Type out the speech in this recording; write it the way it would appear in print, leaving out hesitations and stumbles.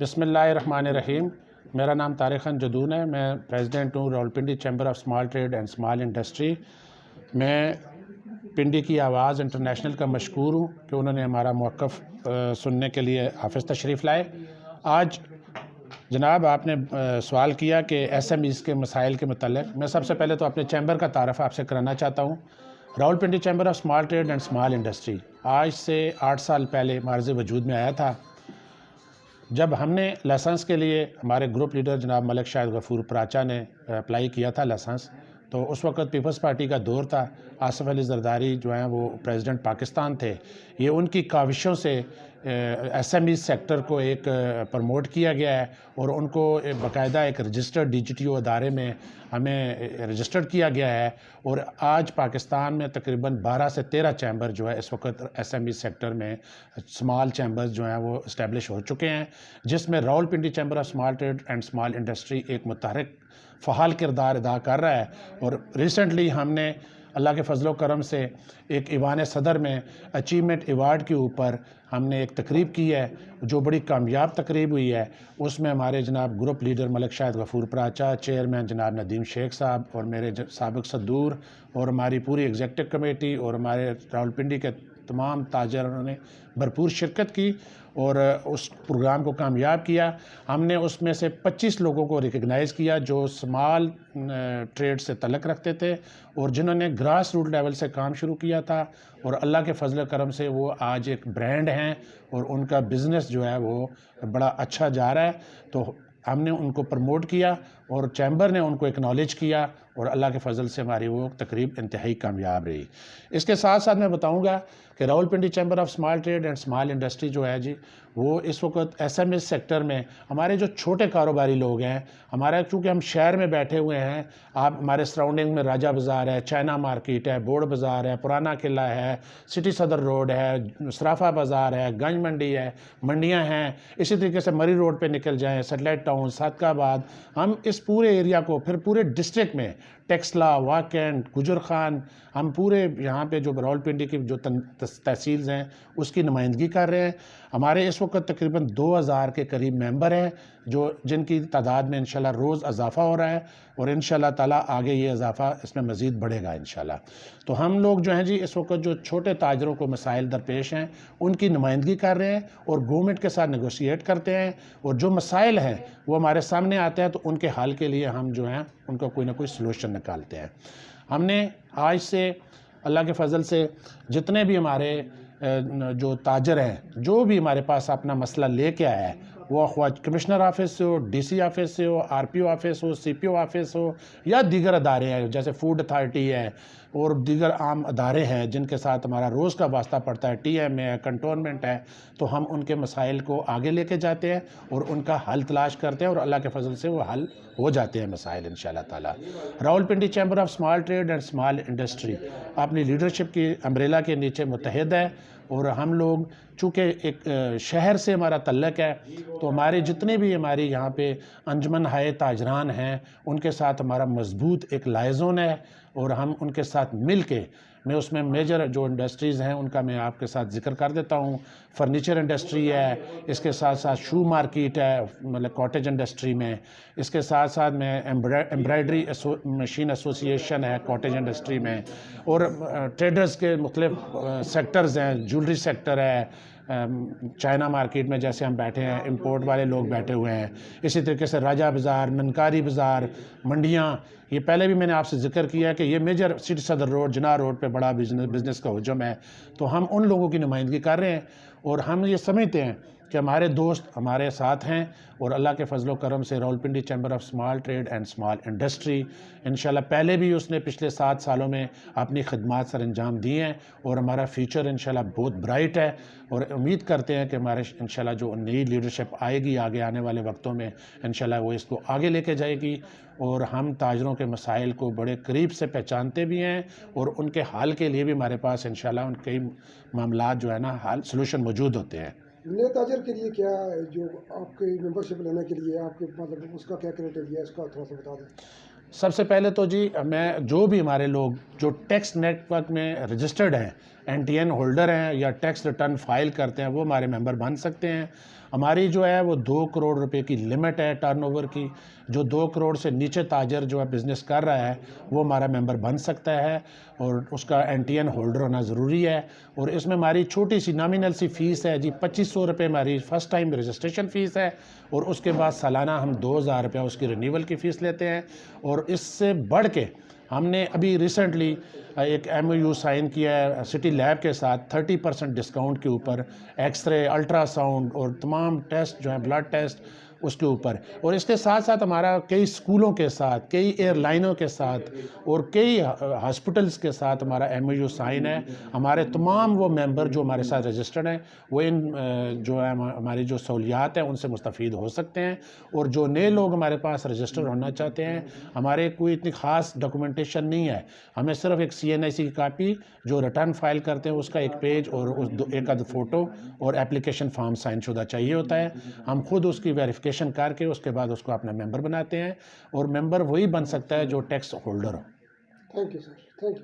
بسم اللہ الرحمن الرحیم۔ میرا نام طارق خان جدون ہے، میں پریزیڈنٹ ہوں Rawalpindi chamber of small trade and small industry. میں پنڈی کی آواز انٹرنیشنل کا مشکور ہوں کہ انہوں نے ہمارا موقف سننے کے لیے آفس تشریف لائے۔ آج جناب آپ نے سوال کیا کہ ایس ایم ایز کے مسائل کے متعلق، میں سب سے پہلے تو اپنے چیمبر کا تعارف آپ سے کرانا چاہتا ہوں۔ Rawalpindi chamber of small trade and small industry آج سے 8 سال پہلے معرض وجود میں آیا تھا، جب ہم نے لائسنس کے لیے ہمارے گروپ لیڈر جناب ملک شاہد غفور پراچا نے اپلائی کیا تھا لائسنس، تو اس وقت پیپلز پارٹی کا دور تھا۔ آصف علی زرداری جو ہیں وہ پریزیڈنٹ پاکستان تھے۔ یہ ان کی کاوشوں سے ایس ایم ای سیکٹر کو ایک پروموٹ کیا گیا ہے اور ان کو باقاعدہ ایک registered D G T O ادارے میں ہمیں رجسٹرڈ کیا گیا ہے، اور آج پاکستان میں تقریباً 12 سے 13 چیمبر جو ہے اس وقت ایس ایم ای سیکٹر میں اسمال چیمبرز جو ہیں وہ اسٹیبلش ہو چکے ہیں، جس میں Rawalpindi chamber of small trade and small industry ایک متحرک فعال کردار ادا کر رہا ہے۔ اور ریسنٹلی ہم نے اللہ کے فضل و کرم سے ایک ایوان صدر میں اچیومنٹ ایوارڈ کے اوپر ہم نے ایک تقریب کی ہے، جو بڑی کامیاب تقریب ہوئی ہے۔ اس میں ہمارے جناب گروپ لیڈر ملک شاہد غفور پراچا، چیئرمین جناب ندیم شیخ صاحب اور میرے سابق صدور اور ہماری پوری ایگزیکٹو کمیٹی اور ہمارے راولپنڈی کے تمام تاجروں نے بھرپور شرکت کی اور اس پروگرام کو کامیاب کیا۔ ہم نے اس میں سے 25 لوگوں کو ریکگنائز کیا جو اسمال ٹریڈ سے تعلق رکھتے تھے اور جنہوں نے گراس روٹ لیول سے کام شروع کیا تھا، اور اللہ کے فضل و کرم سے وہ آج ایک برانڈ ہیں اور ان کا بزنس جو ہے وہ بڑا اچھا جا رہا ہے۔ تو ہم نے ان کو پروموٹ کیا اور چیمبر نے ان کو ایکنالج کیا، اور اللہ کے فضل سے ہماری وہ تقریب انتہائی کامیاب رہی۔ اس کے ساتھ ساتھ میں بتاؤں گا کہ Rawalpindi chamber of small trade and small industry جو ہے جی، وہ اس وقت ایس ایم ایس سیکٹر میں ہمارے جو چھوٹے کاروباری لوگ ہیں، ہمارا چونکہ ہم شہر میں بیٹھے ہوئے ہیں، آپ ہمارے سراؤنڈنگ میں راجہ بازار ہے، چائنا مارکیٹ ہے، بوڑ بازار ہے، پرانا قلعہ ہے، سٹی صدر روڈ ہے، سرافہ بازار ہے، گنج منڈی ہے، منڈیاں ہیں، اسی طریقے سے مری روڈ پہ نکل جائیں، سیٹلائٹ ٹاؤن، صادقہ آباد، ہم اس پورے ایریا کو پھر پورے ڈسٹرکٹ میں ٹیکسلا، واکنڈ، گجر خان، ہم پورے یہاں پہ جو راولپنڈی کی جو تحصیلز ہیں اس کی نمائندگی کر رہے ہیں۔ ہمارے اس وقت تقریباً 2000 کے قریب ممبر ہیں، جن کی تعداد میں انشاءاللہ روز اضافہ ہو رہا ہے، اور انشاءاللہ تعالیٰ آگے یہ اضافہ اس میں مزید بڑھے گا انشاءاللہ۔ تو ہم لوگ جو ہیں جی اس وقت جو چھوٹے تاجروں کو مسائل درپیش ہیں ان کی نمائندگی کر رہے ہیں اور گورنمنٹ کے ساتھ نیگوشیٹ کرتے ہیں، اور جو مسائل ہیں وہ ہمارے سامنے آتے ہیں تو ان کے حل کے لیے ہم جو ہیں ان کا کوئی نہ کوئی سلوشن نکالتے ہیں۔ ہم نے آج سے اللہ کے فضل سے جتنے بھی ہمارے جو تاجر ہیں، جو بھی ہمارے پاس اپنا مسئلہ لے کے آیا ہے، وہ خواہ کمشنر آفس سے ہو، ڈی سی آفس سے ہو، آر پی او آفس ہو، سی پی او آفس ہو، یا دیگر ادارے ہیں جیسے فوڈ اتھارٹی ہے اور دیگر عام ادارے ہیں جن کے ساتھ ہمارا روز کا واسطہ پڑتا ہے، ٹی ایم ہے، کنٹونمنٹ ہے، تو ہم ان کے مسائل کو آگے لے کے جاتے ہیں اور ان کا حل تلاش کرتے ہیں، اور اللہ کے فضل سے وہ حل ہو جاتے ہیں مسائل انشاءاللہ تعالیٰ۔ Rawalpindi chamber of small trade and small industry اپنی لیڈرشپ کی امبریلا کے نیچے متحد ہے، اور ہم لوگ چونکہ ایک شہر سے ہمارا تعلق ہے تو ہمارے جتنے بھی ہماری یہاں پہ انجمن ہائے تاجران ہیں ان کے ساتھ ہمارا مضبوط ایک لائزون ہے، اور ہم ان کے ساتھ مل کے میں اس میں میجر جو انڈسٹریز ہیں ان کا میں آپ کے ساتھ ذکر کر دیتا ہوں۔ فرنیچر انڈسٹری ہے، اس کے ساتھ ساتھ شو مارکیٹ ہے، مطلب کاٹیج انڈسٹری میں، اس کے ساتھ ساتھ میں ایمبرائڈری مشین ایسوسیشن ہے کاٹیج انڈسٹری میں، اور ٹریڈرز کے مختلف سیکٹرز ہیں، جولری سیکٹر ہے، چائنا مارکیٹ میں جیسے ہم بیٹھے ہیں، امپورٹ والے لوگ بیٹھے ہوئے ہیں، اسی طریقے سے راجہ بازار، منکاری بازار، منڈیاں، یہ پہلے بھی میں نے آپ سے ذکر کیا کہ یہ میجر سٹی صدر روڈ، جناح روڈ پہ بڑا بزنس کا حجم ہے، تو ہم ان لوگوں کی نمائندگی کر رہے ہیں، اور ہم یہ سمجھتے ہیں کہ ہمارے دوست ہمارے ساتھ ہیں، اور اللہ کے فضل و کرم سے Rawalpindi chamber of small trade and small industry انشاءاللہ پہلے بھی اس نے پچھلے 7 سالوں میں اپنی خدمات سر انجام دی ہیں، اور ہمارا فیوچر انشاءاللہ بہت برائٹ ہے، اور امید کرتے ہیں کہ ہمارے انشاءاللہ جو نئی لیڈرشپ آئے گی آگے آنے والے وقتوں میں انشاءاللہ وہ اس کو آگے لے کے جائے گی، اور ہم تاجروں کے مسائل کو بڑے قریب سے پہچانتے بھی ہیں، اور ان کے حل کے لیے بھی ہمارے پاس انشاءاللہ ان کئی معاملات جو ہے نا حل سلوشن موجود ہوتے ہیں۔ نئے تاجر کے لیے کیا جو آپ کی ممبرشپ لینے کے لیے آپ کے مطلب اس کا کیا کرائٹیریا ہے، اس کا تھوڑا سا بتا دیں۔ سب سے پہلے تو جی میں جو بھی ہمارے لوگ جو ٹیکس نیٹ ورک میں رجسٹرڈ ہیں NTN ہولڈر ہیں یا ٹیکس ریٹرن فائل کرتے ہیں وہ ہمارے ممبر بن سکتے ہیں. ہماری جو ہے وہ 2 کروڑ روپے کی لمٹ ہے ٹرن اوور کی. جو 2 کروڑ سے نیچے تاجر جو ہے بزنس کر رہا ہے وہ ہمارا ممبر بن سکتا ہے اور اس کا NTN ہولڈر ہونا ضروری ہے. اور اس میں ہماری چھوٹی سی نامینل سی فیس ہے جی 2500 روپے ہماری فرسٹ ٹائم رجسٹریشن فیس ہے اور اس کے بعد سالانہ ہم 2000 روپیہ اس کی رینیول کی فیس لیتے ہیں. اور اس سے بڑھ کے ہم نے ابھی ریسنٹلی ایک MOU سائن کیا ہے سٹی لیب کے ساتھ 30% ڈسکاؤنٹ کے اوپر ایکس رے الٹرا ساؤنڈ اور تمام ٹیسٹ جو ہیں بلڈ ٹیسٹ اس کے اوپر. اور اس کے ساتھ ساتھ ہمارا کئی اسکولوں کے ساتھ کئی ایئر لائنوں کے ساتھ اور کئی ہاسپٹلس کے ساتھ ہمارا MOU سائن ہے. ہمارے تمام وہ ممبر جو ہمارے ساتھ رجسٹرڈ ہیں وہ ان جو ہے ہماری جو سہولیات ہیں ان سے مستفید ہو سکتے ہیں. اور جو نئے لوگ ہمارے پاس رجسٹر ہونا چاہتے ہیں ہمارے کوئی اتنی خاص ڈاکومنٹیشن نہیں ہے. ہمیں صرف ایک CNIC کی کاپی جو ریٹرن فائل کرتے ہیں اس کا ایک پیج اور ایک آدھ فوٹو اور اپلیکیشن فارم سائن شدہ چاہیے ہوتا ہے. ہم خود اس کی ویریفیکیشن کر کے اس کے بعد اس کو اپنا ممبر بناتے ہیں اور ممبر وہی بن سکتا ہے جو ٹیکس ہولڈر ہو. Thank you sir, thank you.